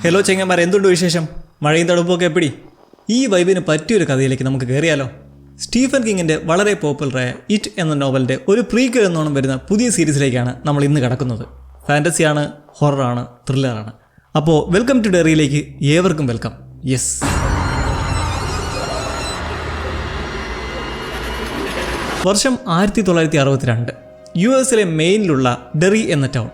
Hello ചെങ്ങന്മാർ, എന്തുണ്ട് വിശേഷം? മഴയും തണുപ്പൊക്കെ എപ്പിടി? ഈ വൈബിന് പറ്റിയൊരു കഥയിലേക്ക് നമുക്ക് കയറിയാലോ? സ്റ്റീഫൻ കിങ്ങിൻ്റെ വളരെ പോപ്പുലറായ ഇറ്റ് എന്ന നോവലിൻ്റെ ഒരു പ്രീക്വൽ എന്നോണം വരുന്ന പുതിയ സീരീസിലേക്കാണ് നമ്മൾ ഇന്ന് കടക്കുന്നത്. ഫാൻറ്റസിയാണ്, ഹൊററാണ്, ത്രില്ലറാണ്. അപ്പോൾ വെൽക്കം ടു ഡെറിയിലേക്ക് ഏവർക്കും വെൽക്കം. യെസ്, വർഷം 1962. US മെയിനിലുള്ള ഡെറി എന്ന ടൗൺ.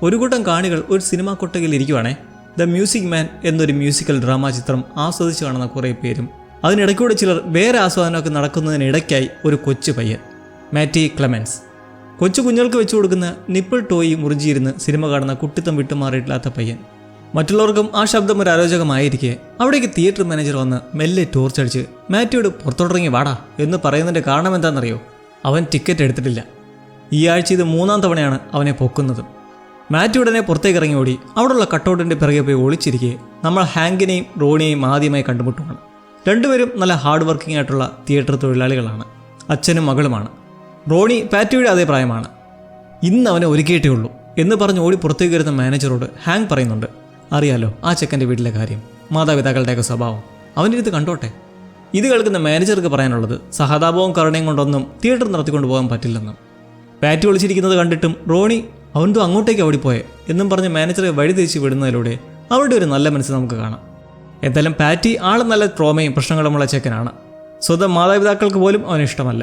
ഒരു കൂട്ടം കാണികൾ ഒരു സിനിമാ കൊട്ടകയിൽ ഇരിക്കുവാണേ. ദ മ്യൂസിക് മാൻ എന്നൊരു മ്യൂസിക്കൽ ഡ്രാമ ചിത്രം ആസ്വദിച്ച് കാണുന്ന കുറേ പേരും അതിനിടയ്ക്കൂടെ ചിലർ വേറെ ആസ്വാദനമൊക്കെ നടക്കുന്നതിനിടയ്ക്കായി ഒരു കൊച്ചു പയ്യൻ, മാറ്റി ക്ലെമൻസ്. കൊച്ചു കുഞ്ഞുങ്ങൾക്ക് വെച്ചു കൊടുക്കുന്ന നിപ്പിൾ ടോയി മുറിഞ്ചിയിരുന്ന് സിനിമ കാണുന്ന കുട്ടിത്തം വിട്ടുമാറിയിട്ടില്ലാത്ത പയ്യൻ. മറ്റുള്ളവർക്കും ആ ശബ്ദം ഒരു അരോചകമായിരിക്കെ അവിടേക്ക് തിയേറ്റർ മാനേജർ വന്ന് മെല്ലെ ടോർച്ചടിച്ച് മാറ്റിയോട് പുറത്തോട്ടിറങ്ങി വാടാ എന്ന് പറയുന്നതിൻ്റെ കാരണം എന്താണെന്നറിയോ? അവൻ ടിക്കറ്റ് എടുത്തിട്ടില്ല. ഈ ആഴ്ച ഇത് 3-ാം തവണയാണ് അവനെ പൊക്കുന്നതും. മാറ്റി ഉടനെ പുറത്തേക്ക് ഇറങ്ങി ഓടി അവിടെയുള്ള കട്ടൗട്ടിൻ്റെ പിറകെ പോയി ഒളിച്ചിരിക്കെ നമ്മൾ ഹാങ്കിനെയും റോണിയെയും ആദ്യമായി കണ്ടുമുട്ടുകയാണ്. രണ്ടുപേരും നല്ല ഹാർഡ് വർക്കിംഗ് ആയിട്ടുള്ള തിയേറ്റർ തൊഴിലാളികളാണ്. അച്ഛനും മകളുമാണ്. റോണി പാറ്റിയുടെ അതേ പ്രായമാണ്. ഇന്ന് അവനെ ഒരുക്കിയിട്ടേ ഉള്ളൂ എന്ന് പറഞ്ഞ് ഓടി പുറത്തേക്ക് വരുന്ന മാനേജറോട് ഹാങ് പറയുന്നുണ്ട്, അറിയാലോ ആ ചെക്കൻ്റെ വീട്ടിലെ കാര്യം, മാതാപിതാക്കളുടെയൊക്കെ സ്വഭാവം, അവൻ്റെ അടുത്ത് കണ്ടോട്ടെ. ഇത് കേൾക്കുന്ന മാനേജർക്ക് പറയാനുള്ളത് സഹതാപവും കരുണയും കൊണ്ടൊന്നും തിയേറ്റർ നടത്തിക്കൊണ്ട് പോകാൻ പറ്റില്ലെന്നും. പാറ്റി ഒളിച്ചിരിക്കുന്നത് കണ്ടിട്ടും റോണി അവൻതോ അങ്ങോട്ടേക്ക് ഓടിപ്പോയെ എന്നും പറഞ്ഞ് മാനേജറെ വഴിതിരിച്ച് വിടുന്നതിലൂടെ അവരുടെ ഒരു നല്ല മനസ്സ് നമുക്ക് കാണാം. എന്തായാലും പാറ്റി ആൾ നല്ല ട്രോമയും പ്രശ്നങ്ങളുമുള്ള ചെക്കനാണ്. സ്വന്തം മാതാപിതാക്കൾക്ക് പോലും അവന് ഇഷ്ടമല്ല.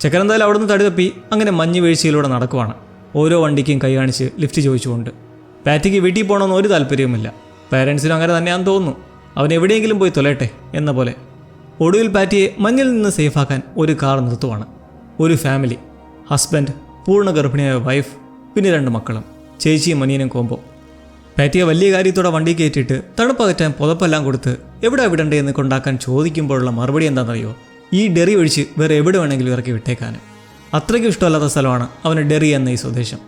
ചെക്കൻ എന്തായാലും അവിടുന്ന് തടിതപ്പി അങ്ങനെ മഞ്ഞ് വീഴ്ചയിലൂടെ നടക്കുവാണ്, ഓരോ വണ്ടിക്കും കൈ കാണിച്ച് ലിഫ്റ്റ് ചോദിച്ചുകൊണ്ട്. പാറ്റിക്ക് വീട്ടിൽ പോകണമെന്ന് ഒരു താല്പര്യവുമില്ല. പാരൻസിനും അങ്ങനെ തന്നെയാണെന്ന് തോന്നുന്നു. അവൻ എവിടെയെങ്കിലും പോയി തൊലയട്ടെ എന്ന പോലെ. ഒടുവിൽ പാറ്റിയെ മഞ്ഞിൽ നിന്ന് സേഫാക്കാൻ ഒരു കാർ നിർത്തുവാണ്. ഒരു ഫാമിലി, ഹസ്ബൻഡ്, പൂർണ്ണ ഗർഭിണിയായ വൈഫ്, പിന്നെ 2 മക്കളും, ചേച്ചിയും മനിയനും കോമ്പോ. പാറ്റിയെ വലിയ കാര്യത്തോടെ വണ്ടി കയറ്റിയിട്ട് തണുപ്പകറ്റാൻ പുതപ്പെല്ലാം കൊടുത്ത് എവിടെ വിടണ്ടേ എന്ന് കൊണ്ടാക്കാൻ ചോദിക്കുമ്പോഴുള്ള മറുപടി എന്താണെന്നറിയോ? ഈ ഡെറി ഒഴിച്ച് വേറെ എവിടെ വേണമെങ്കിലും ഇറക്കി വിട്ടേക്കാനും. അത്രയ്ക്കും ഇഷ്ടമല്ലാത്ത സ്ഥലമാണ് അവന് ഡെറി എന്ന ഈ സ്വദേശം.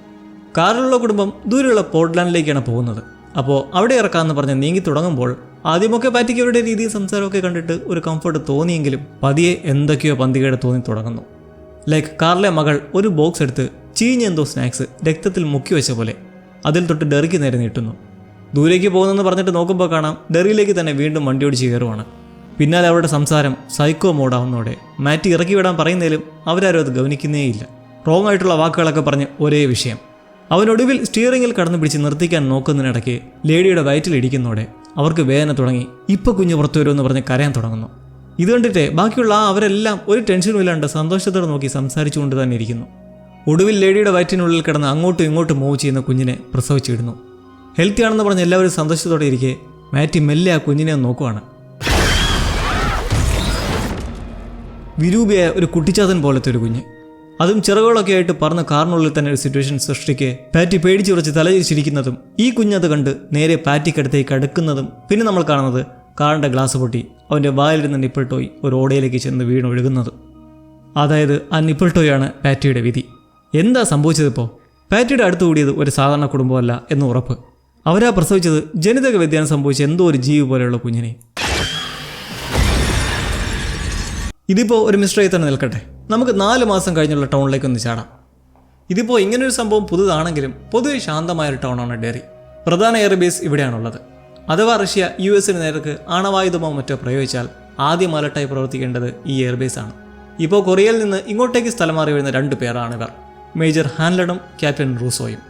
കാറിലുള്ള കുടുംബം ദൂരെയുള്ള പോർട്ട്ലാൻഡിലേക്കാണ് പോകുന്നത്. അപ്പോൾ അവിടെ ഇറക്കാമെന്ന് പറഞ്ഞ് നീങ്ങി തുടങ്ങുമ്പോൾ ആദ്യമൊക്കെ പാറ്റിക്ക് അവരുടെ രീതിയും സംസാരമൊക്കെ കണ്ടിട്ട് ഒരു കംഫർട്ട് തോന്നിയെങ്കിലും പതിയെ എന്തൊക്കെയോ പന്തികേട് തോന്നി തുടങ്ങുന്നു. ലൈക്ക് കാറിലെ മകൾ ഒരു ബോക്സ് എടുത്ത് ചീഞ്ഞെന്തോ സ്നാക്സ് രക്തത്തിൽ മുക്കി വെച്ച പോലെ അതിൽ തൊട്ട് ഡെറിക്ക് നേരെ നീട്ടുന്നു. ദൂരേക്ക് പോകുന്നെന്ന് പറഞ്ഞിട്ട് നോക്കുമ്പോൾ കാണാം ഡെറിയിലേക്ക് തന്നെ വീണ്ടും വണ്ടി ഓടിച്ച് കയറുവാണ്. പിന്നാലെ അവരുടെ സംസാരം സൈക്കോ മോഡാവുന്നതോടെ മാറ്റി ഇറക്കി വിടാൻ പറയുന്നതിലും അവരാരും അത് ഗവനിക്കുന്നേയില്ല. റോങ് ആയിട്ടുള്ള വാക്കുകളൊക്കെ പറഞ്ഞ് ഒരേ വിഷയം. അവനൊടുവിൽ സ്റ്റിയറിങ്ങിൽ കടന്നു പിടിച്ച് നിർത്തിക്കാൻ നോക്കുന്നതിനിടയ്ക്ക് ലേഡിയുടെ വയറ്റിലിടിക്കുന്നതോടെ അവർക്ക് വേദന തുടങ്ങി. ഇപ്പോൾ കുഞ്ഞ് പുറത്തു വരുമെന്ന് പറഞ്ഞ് കരയാൻ തുടങ്ങുന്നു. ഇത് കണ്ടിട്ട് ബാക്കിയുള്ള അവരെല്ലാം ഒരു ടെൻഷനും ഇല്ലാണ്ട് സന്തോഷത്തോടെ നോക്കി സംസാരിച്ചുകൊണ്ട് തന്നെ ഇരിക്കുന്നു. ഒടുവിൽ ലേഡിയുടെ വയറ്റിനുള്ളിൽ കിടന്ന് അങ്ങോട്ടും ഇങ്ങോട്ടും മൂവ് ചെയ്യുന്ന കുഞ്ഞിനെ പ്രസവിച്ചിടുന്നു. ഹെൽത്തി ആണെന്ന് പറഞ്ഞ് എല്ലാവരും സന്തോഷത്തോടെ ഇരിക്കെ മാറ്റി മെല്ലെ ആ കുഞ്ഞിനെ നോക്കുവാണ്. വിരൂപിയായ ഒരു കുട്ടിച്ചാത്തൻ പോലത്തെ ഒരു കുഞ്ഞ്, അതും ചിറകുകളൊക്കെ ആയിട്ട് പറന്ന് കാറിനുള്ളിൽ തന്നെ ഒരു സിറ്റുവേഷൻ സൃഷ്ടിക്കെ പാറ്റി പേടിച്ച് ഉറച്ച് തലചിരിച്ചിരിക്കുന്നതും ഈ കുഞ്ഞത് കണ്ട് നേരെ പാറ്റിക്കടുത്തേക്ക് അടുക്കുന്നതും പിന്നെ നമ്മൾ കാണുന്നത് കാറിൻ്റെ ഗ്ലാസ് പൊട്ടി അവൻ്റെ വായിലിരുന്ന നിപ്പിൾ ടോയ് ഒരു ഓടയിലേക്ക് ചെന്ന് വീണൊഴുകുന്നതും. അതായത് ആ നിപ്പിൾ ടോയാണ് പാറ്റിയുടെ വിധി. എന്താ സംഭവിച്ചതിപ്പോൾ? പാറ്റിയുടെ അടുത്ത് കൂടിയത് ഒരു സാധാരണ കുടുംബമല്ല എന്ന് ഉറപ്പ്. അവരാ പ്രസവിച്ചത് ജനിതക വ്യതിയാനം സംഭവിച്ച എന്തോ ഒരു ജീവി പോലെയുള്ള കുഞ്ഞിനെ. ഇതിപ്പോൾ ഒരു മിസ്റ്ററായി തന്നെ നിൽക്കട്ടെ. നമുക്ക് 4 മാസം കഴിഞ്ഞുള്ള ടൗണിലേക്ക് ഒന്ന് ചാടാം. ഇതിപ്പോൾ ഇങ്ങനൊരു സംഭവം പുതുതാണെങ്കിലും പൊതുവെ ശാന്തമായൊരു ടൗണാണ് ഡെറി. പ്രധാന എയർബേസ് ഇവിടെയാണുള്ളത്. അഥവാ റഷ്യ US നേർക്ക് ആണവായുധമോ മറ്റോ പ്രയോഗിച്ചാൽ ആദ്യം അലർട്ടായി പ്രവർത്തിക്കേണ്ടത് ഈ എയർബേസാണ്. ഇപ്പോൾ കൊറിയയിൽ നിന്ന് ഇങ്ങോട്ടേക്ക് സ്ഥലം മാറി വരുന്ന 2 പേരാണിവർ, മേജർ ഹാൻലണും ക്യാപ്റ്റൻ റൂസോയും.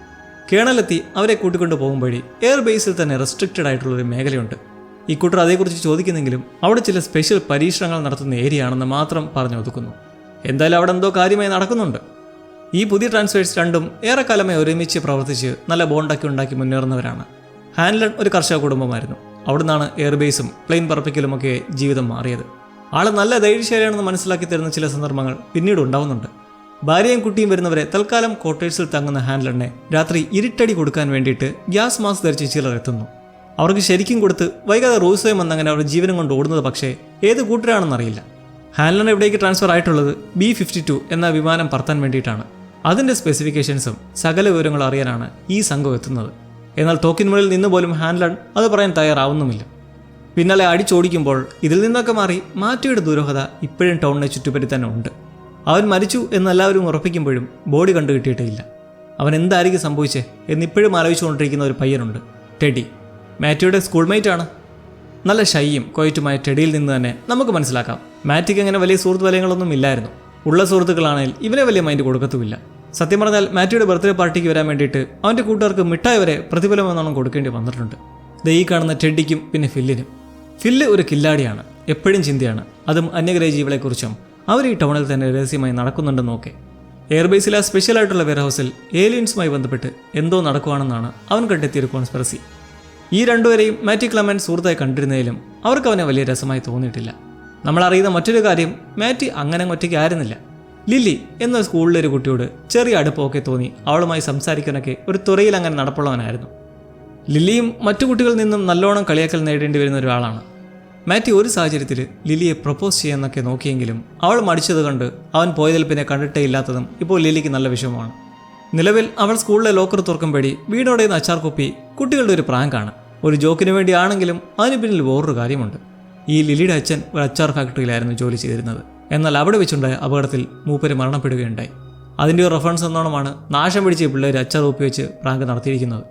കേണലെത്തി അവരെ കൂട്ടിക്കൊണ്ട് പോകുമ്പോഴേ എയർബേസിൽ തന്നെ റെസ്ട്രിക്റ്റഡ് ആയിട്ടുള്ളൊരു മേഖലയുണ്ട്. ഈ കൂട്ടർ അതേക്കുറിച്ച് ചോദിക്കുന്നെങ്കിലും അവിടെ ചില സ്പെഷ്യൽ പരീക്ഷണങ്ങൾ നടത്തുന്ന ഏരിയ ആണെന്ന് മാത്രം പറഞ്ഞു ഒതുക്കുന്നു. എന്തായാലും അവിടെ എന്തോ കാര്യമായി നടക്കുന്നുണ്ട്. ഈ പുതിയ ട്രാൻസ്ഫേഴ്സ് രണ്ടും ഏറെക്കാലമായി ഒരുമിച്ച് പ്രവർത്തിച്ച് നല്ല ബോണ്ടൊക്കെ ഉണ്ടാക്കി മുന്നേറുന്നവരാണ്. ഹാൻലൺ ഒരു കർഷക കുടുംബമായിരുന്നു. അവിടെ നിന്നാണ് എയർബേസും പ്ലെയിൻ പറപ്പിക്കലുമൊക്കെ ജീവിതം മാറിയത്. ആള് നല്ല ധൈര്യശാലിയാണെന്ന് മനസ്സിലാക്കി തരുന്ന ചില സന്ദർഭങ്ങൾ പിന്നീട് ഉണ്ടാവുന്നുണ്ട്. ഭാര്യയും കുട്ടിയും വരുന്നവരെ തൽക്കാലം ക്വാർട്ടേഴ്സിൽ തങ്ങുന്ന ഹാൻലണിനെ രാത്രി ഇരുട്ടടി കൊടുക്കാൻ വേണ്ടിയിട്ട് ഗ്യാസ് മാസ്ക് ധരിച്ച് ചിലർ എത്തുന്നു. അവർക്ക് ശരിക്കും കൊടുത്ത് വൈകാതെ റൂസോയും വന്നങ്ങനെ അവർ ജീവനം കൊണ്ട് ഓടുന്നത് പക്ഷേ ഏത് കൂട്ടരാണെന്നറിയില്ല. ഹാൻലൺ ഇവിടേക്ക് ട്രാൻസ്ഫർ ആയിട്ടുള്ളത് B-52 എന്ന വിമാനം പറത്താൻ വേണ്ടിയിട്ടാണ്. അതിൻ്റെ സ്പെസിഫിക്കേഷൻസും സകല വിവരങ്ങളും അറിയാനാണ് ഈ സംഘം എത്തുന്നത്. എന്നാൽ തോക്കിൻമുകളിൽ നിന്ന് പോലും ഹാൻലൺ അത് പറയാൻ തയ്യാറാവുന്നുമില്ല. പിന്നാലെ അടിച്ചോടിക്കുമ്പോൾ ഇതിൽ നിന്നൊക്കെ മാറി മാറ്റിയുടെ ദുരൂഹത ഇപ്പോഴും ടൗണിനെ ചുറ്റുപറ്റി തന്നെ ഉണ്ട്. അവൻ മരിച്ചു എന്നെല്ലാവരും ഉറപ്പിക്കുമ്പോഴും ബോഡി കണ്ടു കിട്ടിയിട്ടേയില്ല. അവൻ എന്തായിരിക്കും സംഭവിച്ചേ എന്നിപ്പോഴും ആലോചിച്ചുകൊണ്ടിരിക്കുന്ന ഒരു പയ്യനുണ്ട്, ടെഡി. മാറ്റിയുടെ സ്കൂൾമേറ്റ് ആണ്. നല്ല ഷൈയും കൊയറ്റുമായ ടെഡിയിൽ നിന്ന് തന്നെ നമുക്ക് മനസ്സിലാക്കാം മാറ്റിക്ക് അങ്ങനെ വലിയ സുഹൃത്ത് വലയങ്ങളൊന്നും ഇല്ലായിരുന്നു. ഉള്ള സുഹൃത്തുക്കളാണെങ്കിൽ ഇവനെ വലിയ മൈൻഡ് കൊടുക്കത്തുമില്ല. സത്യം പറഞ്ഞാൽ മാറ്റിയുടെ ബർത്ത്ഡേ പാർട്ടിക്ക് വരാൻ വേണ്ടിയിട്ട് അവൻ്റെ കൂട്ടുകാർക്ക് മിഠായി വരെ പ്രതിഫലമെന്നോണം കൊടുക്കേണ്ടി വന്നിട്ടുണ്ട്. ഈ കാണുന്ന ടെഡിക്കും പിന്നെ ഫില്ലിനും. ഫില്ല് ഒരു കില്ലാടിയാണ്, എപ്പോഴും ചിന്തയാണ്, അതും അന്യഗ്രഹ ജീവികളെക്കുറിച്ചും അവർ ഈ ടൗണിൽ തന്നെ രഹസ്യമായി നടക്കുന്നുണ്ടെന്നൊക്കെ. എയർബേസിലെ സ്പെഷ്യലായിട്ടുള്ള വെയർഹൗസിൽ ഏലിയൻസുമായി ബന്ധപ്പെട്ട് എന്തോ നടക്കുവാണെന്നാണ് അവൻ കണ്ടെത്തിയൊരു കോൺസ്പിറസി. ഈ രണ്ടുപേരെയും മാറ്റി ക്ലമൻ സുഹൃത്തായി കണ്ടിരുന്നതിലും അവർക്ക് അവനെ വലിയ രസമായി തോന്നിയിട്ടില്ല. നമ്മളറിയുന്ന മറ്റൊരു കാര്യം, മാറ്റി അങ്ങനെ ഒറ്റയ്ക്ക് ആയിരുന്നില്ല. ലില്ലി എന്ന സ്കൂളിലെ ഒരു കുട്ടിയോട് ചെറിയ അടുപ്പമൊക്കെ തോന്നി അവളുമായി സംസാരിക്കാനൊക്കെ ഒരു തുറയിൽ അങ്ങനെ നടപ്പുള്ളവനായിരുന്നു. ലില്ലിയും മറ്റു കുട്ടികളിൽ നിന്നും നല്ലോണം കളിയാക്കൽ നേടേണ്ടി വരുന്ന ഒരാളാണ്. മാറ്റി ഒരു സാഹചര്യത്തിൽ ലില്ലിയെ പ്രപ്പോസ് ചെയ്യാനൊക്കെ നോക്കിയെങ്കിലും അവൾ മടിച്ചത് കണ്ട് അവൻ പോയതിൽ പിന്നെ കണ്ടിട്ടേ ഇല്ലാത്തതും ഇപ്പോൾ ലില്ലിക്ക് നല്ല വിഷമമാണ്. നിലവിൽ അവൾ സ്കൂളിലെ ലോക്കർ തുറക്കുംപടി വീടോടെയുന്ന അച്ചാർ കുപ്പി കുട്ടികളുടെ ഒരു പ്രാങ്കാണ്. ഒരു ജോക്കിന് വേണ്ടിയാണെങ്കിലും അതിന് പിന്നിൽ വേറൊരു കാര്യമുണ്ട്. ഈ ലില്ലിയുടെ അച്ഛൻ ഒരു അച്ചാർ ഫാക്ടറിയിലായിരുന്നു ജോലി ചെയ്തിരുന്നത്. എന്നാൽ അവിടെ വെച്ചുണ്ടായ അപകടത്തിൽ മൂപ്പര് മരണപ്പെടുകയുണ്ടായി. അതിൻ്റെ ഒരു റെഫറൻസ് എന്നോണമാണ് നാശം പിടിച്ച പിള്ളേർ അച്ചാർ കുപ്പി വെച്ച് പ്രാങ്ക് നടത്തിയിരിക്കുന്നത്.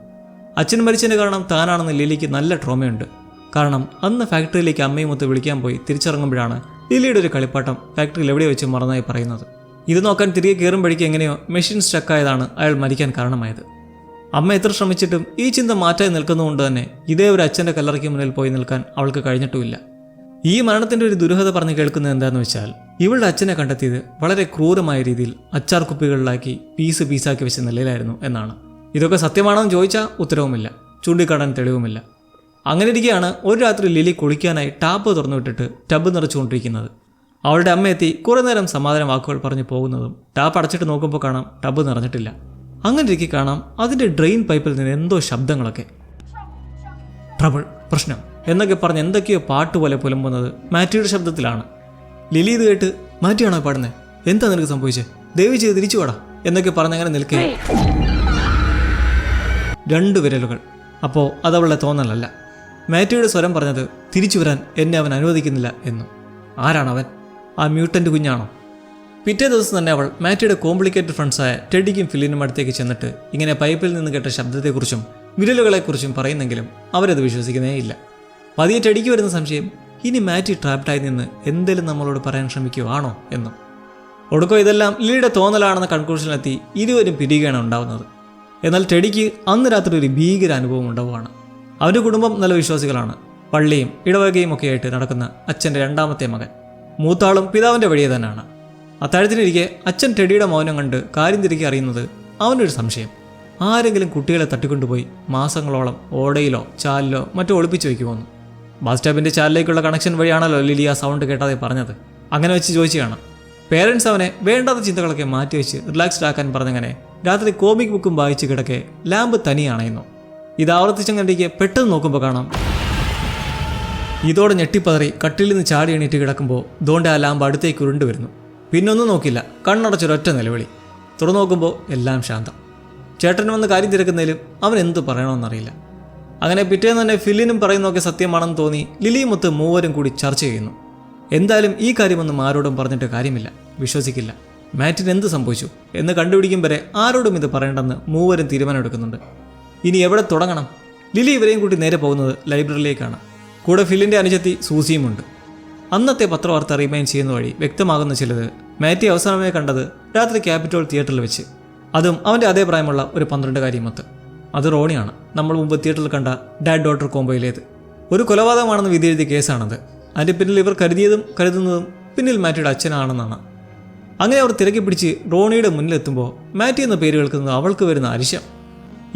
അച്ഛൻ മരിച്ചതിന് കാരണം താനാണെന്ന് ലില്ലിക്ക് നല്ല ട്രോമയുണ്ട്. കാരണം അന്ന് ഫാക്ടറിയിലേക്ക് അമ്മയും ഒത്ത് വിളിക്കാൻ പോയി തിരിച്ചിറങ്ങുമ്പോഴാണ് ലില്ലിയുടെ ഒരു കളിപ്പാട്ടം ഫാക്ടറിയിൽ എവിടെ വെച്ച് മറന്നായി പറയുന്നത്. ഇത് നോക്കാൻ തിരികെ കയറുമ്പോഴേക്ക് എങ്ങനെയോ മെഷീൻ സ്റ്റക്കായതാണ് അയാൾ മരിക്കാൻ കാരണമായത്. അമ്മ എത്ര ശ്രമിച്ചിട്ടും ഈ ചിന്ത മാറ്റായി നിൽക്കുന്നതുകൊണ്ട് തന്നെ ഇതേ ഒരു അച്ഛൻ്റെ കല്ലറയ്ക്ക് മുന്നിൽ പോയി നിൽക്കാൻ അവൾക്ക് കഴിഞ്ഞിട്ടുമില്ല. ഈ മരണത്തിൻ്റെ ഒരു ദുരൂഹത പറഞ്ഞ് കേൾക്കുന്നത് എന്താണെന്ന് വെച്ചാൽ, ഇവളുടെ അച്ഛനെ കണ്ടെത്തിയത് വളരെ ക്രൂരമായ രീതിയിൽ അച്ചാർ കുപ്പികളിലാക്കി പീസാക്കി വെച്ച നിലയിലായിരുന്നു എന്നാണ്. ഇതൊക്കെ സത്യമാണെന്ന് ചോദിച്ചാൽ ഉത്തരവുമില്ല, ചൂണ്ടിക്കാട്ടാൻ തെളിവുമില്ല. അങ്ങനെ ഇരിക്കുകയാണ് ഒരു രാത്രി ലിലി കുളിക്കാനായി ടാപ്പ് തുറന്നു വിട്ടിട്ട് ടബ് നിറച്ചുകൊണ്ടിരിക്കുന്നത്. അവളുടെ അമ്മ എത്തി കുറേ നേരം സമാധാന വാക്കുകൾ പറഞ്ഞു പോകുന്നതും ടാപ്പ് അടച്ചിട്ട് നോക്കുമ്പോൾ കാണാം ടബ് നിറഞ്ഞിട്ടില്ല. അങ്ങനെ ഇരിക്കെ കാണാം അതിൻ്റെ ഡ്രെയിൻ പൈപ്പിൽ നിന്ന് എന്തോ ശബ്ദങ്ങളൊക്കെ. ട്രബിൾ, പ്രശ്നം എന്നൊക്കെ പറഞ്ഞ് എന്തൊക്കെയോ പാട്ട് പോലെ പുലമ്പുന്നത് മാറ്റിയുടെ ശബ്ദത്തിലാണ്. ലിലി ഇത് കേട്ട്, മാറ്റിയാണോ പാടുന്നത്? എന്താ നിനക്ക് സംഭവിച്ചത്? ദയവ് ചെയ്ത് തിരിച്ചു പാടാ എന്നൊക്കെ പറഞ്ഞങ്ങനെ നിൽക്കുക. 2 വിരലുകൾ. അപ്പോൾ അതവളുടെ തോന്നലല്ല. മാറ്റിയുടെ സ്വരം പറഞ്ഞത് തിരിച്ചു വരാൻ എന്നെ അവൻ അനുവദിക്കുന്നില്ല എന്നും. ആരാണവൻ? ആ മ്യൂട്ടൻ്റ് കുഞ്ഞാണോ? പിറ്റേ ദിവസം തന്നെ അവൾ മാറ്റിയുടെ കോംപ്ലിക്കേറ്റഡ് ഫ്രണ്ട്സായ ടെഡിക്കും ഫില്ലിനും അടുത്തേക്ക് ചെന്നിട്ട് ഇങ്ങനെ പൈപ്പിൽ നിന്ന് കേട്ട ശബ്ദത്തെക്കുറിച്ചും വിരലുകളെക്കുറിച്ചും പറയുന്നെങ്കിലും അവരത് വിശ്വസിക്കുന്നേ ഇല്ല. പതിയെ ടെഡിക്ക് വരുന്ന സംശയം, ഇനി മാറ്റി ട്രാപ്റ്റായി നിന്ന് എന്തെങ്കിലും നമ്മളോട് പറയാൻ ശ്രമിക്കുകയാണോ എന്നും. ഒടുക്കം ഇതെല്ലാം ലില്ലിയുടെ തോന്നലാണെന്ന കൺക്ലൂഷനിലെത്തി ഇരുവരും പിരിയുകയാണ് ഉണ്ടാവുന്നത്. എന്നാൽ ടെഡിക്ക് അന്ന് രാത്രി ഒരു ഭീകര അനുഭവം ഉണ്ടാവുകയാണ്. അവൻ്റെ കുടുംബം നല്ല വിശ്വാസികളാണ്. പള്ളിയും ഇടവകയും ഒക്കെ ആയിട്ട് നടക്കുന്ന അച്ഛൻ്റെ 2ാമത്തെ മകൻ. മൂത്താളും പിതാവിൻ്റെ വഴിയെ തന്നെയാണ്. അത്താഴത്തിനിരിക്കെ അച്ഛൻ ടെഡിയുടെ മൗനം കണ്ട് കാര്യം തിരികെ അറിയുന്നത് അവനൊരു സംശയം. ആരെങ്കിലും കുട്ടികളെ തട്ടിക്കൊണ്ടുപോയി മാസങ്ങളോളം ഓടയിലോ ചാലിലോ മറ്റോ ഒളിപ്പിച്ചു വയ്ക്കുമെന്ന്. ബസ് സ്റ്റാപ്പിൻ്റെ ചാലിലേക്കുള്ള കണക്ഷൻ വഴിയാണല്ലോ ലിലി ആ സൗണ്ട് കേട്ടാതെ പറഞ്ഞത്. അങ്ങനെ വെച്ച് ചോദിച്ചു കാണാം. പേരൻസ് അവനെ വേണ്ടാത്ത ചിന്തകളൊക്കെ മാറ്റിവെച്ച് റിലാക്സ്ഡ് ആക്കാൻ പറഞ്ഞങ്ങനെ രാത്രി കോമിക് ബുക്കും വായിച്ച് കിടക്കെ ലാമ്പ് തനിയാണയുന്നു. ഇത് ആവർത്തിച്ചങ്ങണ്ടിക്ക് പെട്ടെന്ന് നോക്കുമ്പോൾ കാണാം ഇതോടെ ഞെട്ടിപ്പതറി കട്ടിലിൽ നിന്ന് ചാടി എണീറ്റ് കിടക്കുമ്പോൾ ദോണ്ടെ ആ ലാമ്പ് അടുത്തേക്ക് ഉരുണ്ടു വരുന്നു. പിന്നൊന്നും നോക്കില്ല, കണ്ണടച്ചൊരൊറ്റ നിലവിളി. തുറന്നു നോക്കുമ്പോൾ എല്ലാം ശാന്തം. ചേട്ടൻ വന്ന് കാര്യം തിരക്കുന്നതിലും അവൻ എന്തു പറയണമെന്നറിയില്ല. അങ്ങനെ പിറ്റേന്ന് തന്നെ ഫില്ലിനും പറയുന്നതൊക്കെ സത്യമാണെന്ന് തോന്നി ലിലിയുമൊത്ത് മൂവരും കൂടി ചർച്ച ചെയ്യുന്നു. എന്തായാലും ഈ കാര്യമൊന്നും ആരോടും പറഞ്ഞിട്ട് കാര്യമില്ല, വിശ്വസിക്കില്ല. മാറ്റിന് എന്ത് സംഭവിച്ചു എന്ന് കണ്ടുപിടിക്കും വരെ ആരോടും ഇത് പറയേണ്ടെന്ന് മൂവരും തീരുമാനമെടുക്കുന്നുണ്ട്. ഇനി എവിടെ തുടങ്ങണം? ലിലി ഇവരെയും കൂട്ടി നേരെ പോകുന്നത് ലൈബ്രറിയിലേക്കാണ്. കൂടെ ഫില്ലിൻ്റെ അനുജത്തി സൂസിയുമുണ്ട്. അന്നത്തെ പത്രവാർത്ത റിമൈൻഡ് ചെയ്യുന്ന വഴി വ്യക്തമാകുന്ന ചിലത് മാറ്റി അവസാനമായി കണ്ടത് രാത്രി ക്യാപിറ്റോൾ തിയേറ്ററിൽ വെച്ച്. അതും അവൻ്റെ അതേ പ്രായമുള്ള ഒരു 12-കാരിയുമൊത്ത്. അത് റോണിയാണ്, നമ്മൾ മുമ്പ് തിയേറ്ററിൽ കണ്ട ഡാഡ് ഡോട്ടർ കോംബോയിലേത്. ഒരു കൊലപാതകമാണെന്ന് വിധി എഴുതിയ കേസാണത്. അതിൻ്റെ പിന്നിൽ ഇവർ കരുതുന്നതും പിന്നിൽ മാറ്റിയുടെ അച്ഛനാണെന്നാണ്. അങ്ങനെ അവർ തിരക്കി പിടിച്ച് റോണിയുടെ മുന്നിലെത്തുമ്പോൾ മാറ്റി എന്ന പേര് കേൾക്കുന്നത് അവൾക്ക് വരുന്ന അരിശം.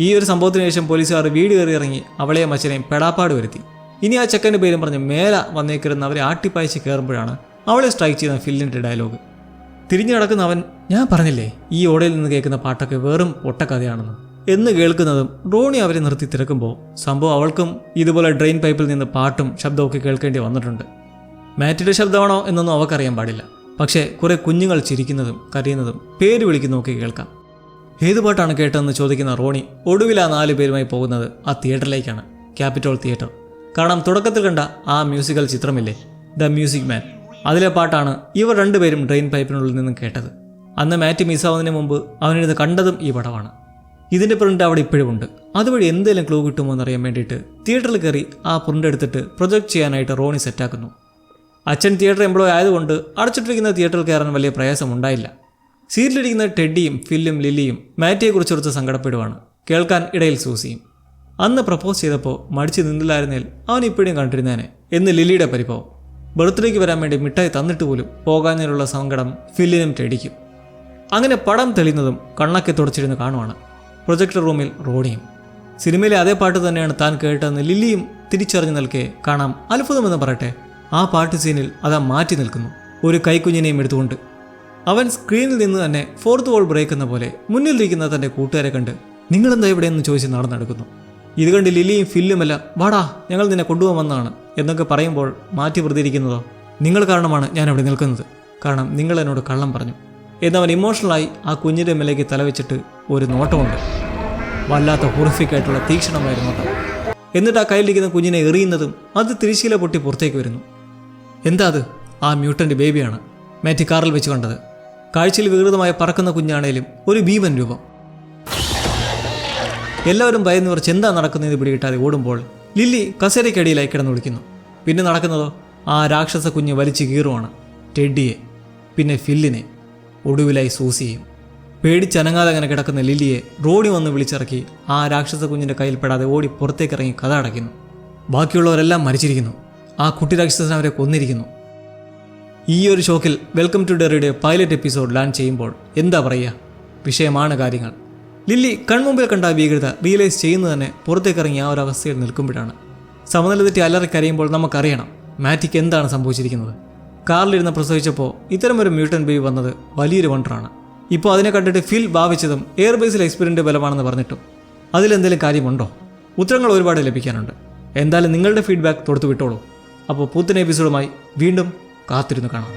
ഈ ഒരു സംഭവത്തിന് ശേഷം പോലീസുകാർ വീട് കയറി ഇറങ്ങി അവളെയും അച്ഛനെയും പെടാപ്പാട് വരുത്തി. ഇനി ആ ചെക്കൻ്റെ പേരും പറഞ്ഞ് മേല വന്നേക്കിരുന്ന് അവരെ ആട്ടിപ്പായച്ച് കയറുമ്പോഴാണ് അവളെ സ്ട്രൈക്ക് ചെയ്യുന്ന ഫില്ലിൻ്റെ ഡയലോഗ്. തിരിഞ്ഞു കിടക്കുന്ന അവൻ, ഞാൻ പറഞ്ഞില്ലേ ഈ ഓടയിൽ നിന്ന് കേൾക്കുന്ന പാട്ടൊക്കെ വെറും ഒട്ടക്കഥയാണെന്ന് എന്ന് കേൾക്കുന്നതും റോണി അവരെ നിർത്തി തിരക്കുമ്പോൾ സംഭവം അവൾക്കും ഇതുപോലെ ഡ്രെയിൻ പൈപ്പിൽ നിന്ന് പാട്ടും ശബ്ദമൊക്കെ കേൾക്കേണ്ടി വന്നിട്ടുണ്ട്. മാറ്റിയുടെ ശബ്ദമാണോ എന്നൊന്നും അവൾക്കറിയാൻ പാടില്ല. പക്ഷേ കുറേ കുഞ്ഞുങ്ങൾ ചിരിക്കുന്നതും കരയുന്നതും പേര് വിളിക്കുന്നതൊക്കെ കേൾക്കാം. ഏത് പാട്ടാണ് കേട്ടതെന്ന് ചോദിക്കുന്ന റോണി ഒടുവിൽ ആ 4 പേരുമായി പോകുന്നത് ആ തിയേറ്ററിലേക്കാണ്, ക്യാപിറ്റോൾ തിയേറ്റർ. കാരണം തുടക്കത്തിൽ കണ്ട ആ മ്യൂസിക്കൽ ചിത്രമില്ലേ, ദ മ്യൂസിക് മാൻ, അതിലെ പാട്ടാണ് ഇവർ 2 പേരും ഡ്രെയിൻ പൈപ്പിനുള്ളിൽ നിന്നും കേട്ടത്. അന്ന് മാറ്റി മിസ്സാവുന്നതിന് മുമ്പ് അവനിത് കണ്ടതും ഈ പടമാണ്. ഇതിൻ്റെ പ്രിൻ്റ് അവിടെ ഇപ്പോഴും ഉണ്ട്. അതുവഴി എന്തെങ്കിലും ക്ലൂ കിട്ടുമോ എന്നറിയാൻ വേണ്ടിയിട്ട് തിയേറ്ററിൽ കയറി ആ പ്രിൻ്റ് എടുത്തിട്ട് പ്രൊജക്റ്റ് ചെയ്യാനായിട്ട് റോണി സെറ്റാക്കുന്നു. അച്ഛൻ തിയേറ്റർ എംപ്ലോയി ആയതുകൊണ്ട് അടച്ചിട്ടിരിക്കുന്ന തിയേറ്ററിൽ കയറാൻ വലിയ പ്രയാസമുണ്ടായില്ല. സീറ്റിലിരിക്കുന്ന ടെഡിയും ഫില്ലും ലില്ലിയും മാറ്റിയെക്കുറിച്ചോർത്ത് സങ്കടപ്പെടുവാണ്. കേൾക്കാൻ ഇടയിൽ സൂസിയും. അന്ന് പ്രപ്പോസ് ചെയ്തപ്പോൾ മടിച്ച് നിന്നില്ലായിരുന്നേൽ അവൻ ഇപ്പോഴും കണ്ടിരുന്നേനെ എന്ന് ലില്ലിയുടെ പരിഭവം. ബർത്ത്ഡേക്ക് വരാൻ വേണ്ടി മിഠായി തന്നിട്ട് പോലും പോകാനുള്ള സങ്കടം ഫില്ലിനും ടെഡിക്കും. അങ്ങനെ പടം തെളിയുന്നതും കണ്ണൊക്കെ തുടച്ചിരുന്ന് കാണുവാണ്. പ്രൊജക്ടർ റൂമിൽ റോണിയും. സിനിമയിലെ അതേ പാട്ട് തന്നെയാണ് താൻ കേട്ടതെന്ന് ലില്ലിയും തിരിച്ചറിഞ്ഞു നിൽക്കെ കാണാം. അത്ഭുതമെന്ന് പറയട്ടെ, ആ പാട്ട് സീനിൽ അതാ മാറ്റി നിൽക്കുന്നു, ഒരു കൈക്കുഞ്ഞിനെയും എടുത്തുകൊണ്ട്. അവൻ സ്ക്രീനിൽ നിന്ന് തന്നെ ഫോർത്ത് വോൾ ബ്രേക്ക് എന്ന പോലെ മുന്നിലിരിക്കുന്ന തൻ്റെ കൂട്ടുകാരെ കണ്ട് നിങ്ങളെന്താ ഇവിടെയെന്ന് ചോദിച്ച് നടന്നെടുക്കുന്നു. ഇത് കണ്ട് ലില്ലിയും ഫില്ലുമല്ല വാടാ ഞങ്ങൾ നിന്നെ കൊണ്ടുപോകാമെന്നാണ് എന്നൊക്കെ പറയുമ്പോൾ മാറ്റി പ്രതികരിക്കുന്നതോ നിങ്ങൾ കാരണമാണ് ഞാൻ അവിടെ നിൽക്കുന്നത്, കാരണം നിങ്ങൾ എന്നോട് കള്ളം പറഞ്ഞു എന്നവൻ ഇമോഷണലായി ആ കുഞ്ഞിൻ്റെ മേലേക്ക് തലവെച്ചിട്ട് ഒരു നോട്ടമുണ്ട്. വല്ലാത്ത ഹൊറിഫിക് ആയിട്ടുള്ള തീക്ഷണമായ നോട്ടം. എന്നിട്ട് ആ കയ്യിലിരിക്കുന്ന കുഞ്ഞിനെ എറിയുന്നതും അത് തിരിശീല പൊട്ടി പുറത്തേക്ക് വരുന്നു. എന്താ അത്? ആ മ്യൂട്ടൻ്റ് ബേബിയാണ് മാറ്റി കാറിൽ വെച്ച് കണ്ടത്. കാഴ്ചയിൽ വികൃതമായി പറക്കുന്ന കുഞ്ഞാണേലും ഒരു ഭീമൻ രൂപം. എല്ലാവരും ഭയന്ന് കുറച്ച് എന്താ നടക്കുന്നതെന്ന് പിടികിട്ടാതെ ഓടുമ്പോൾ ലില്ലി കസേരയ്ക്കടിയിലായി കിടന്നു വിളിക്കുന്നു. പിന്നെ നടക്കുന്നതോ ആ രാക്ഷസ കുഞ്ഞ് വലിച്ചു കീറുവാണ്. ടെഡിയെ, പിന്നെ ഫില്ലിനെ, ഒടുവിലായി സൂസിയെയും. പേടിച്ചനങ്ങാതെ അങ്ങനെ കിടക്കുന്ന ലില്ലിയെ റോഡി വന്ന് വിളിച്ചിറക്കി ആ രാക്ഷസ കുഞ്ഞിൻ്റെ കയ്യിൽ പെടാതെ ഓടി പുറത്തേക്കിറങ്ങി കഥ അടയ്ക്കുന്നു. ബാക്കിയുള്ളവരെല്ലാം മരിച്ചിരിക്കുന്നു. ആ കുട്ടി രാക്ഷസൻ അവരെ കൊന്നിരിക്കുന്നു. ഈ ഒരു ഷോക്കിൽ വെൽക്കം ടു ഡെറിയുടെ പൈലറ്റ് എപ്പിസോഡ് ലാൻഡ് ചെയ്യുമ്പോൾ എന്താ പറയുക, വിഷയമാണ് കാര്യങ്ങൾ. ലില്ലി കൺമുമ്പിൽ കണ്ട ഭീകരത റിയലൈസ് ചെയ്യുന്നത് തന്നെ പുറത്തേക്കിറങ്ങി ആ ഒരു അവസ്ഥയിൽ നിൽക്കുമ്പോഴാണ്. സമനില തെറ്റി അലറി കരയുമ്പോൾ നമുക്കറിയണം മാറ്റിക്ക് എന്താണ് സംഭവിച്ചിരിക്കുന്നത്. കാറിലിരുന്ന് പ്രസവിച്ചപ്പോൾ ഇത്തരം ഒരു മ്യൂട്ടൻ ബേബി വന്നത് വലിയൊരു വണ്ടറാണ്. ഇപ്പോൾ അതിനെ കണ്ടിട്ട് ഫിൽ ഭാവിച്ചതും എയർബേസിൽ എക്സ്പീരിയൻറ്റ് ബലമാണെന്ന് പറഞ്ഞിട്ടും അതിലെന്തെങ്കിലും കാര്യമുണ്ടോ? ഉത്തരങ്ങൾ ഒരുപാട് ലഭിക്കാനുണ്ട്. എന്തായാലും നിങ്ങളുടെ ഫീഡ്ബാക്ക് തൊടുത്തു വിട്ടോളൂ. അപ്പോൾ പുത്തൻ എപ്പിസോഡുമായി വീണ്ടും കാത്തിരുന്ന് കാണാം.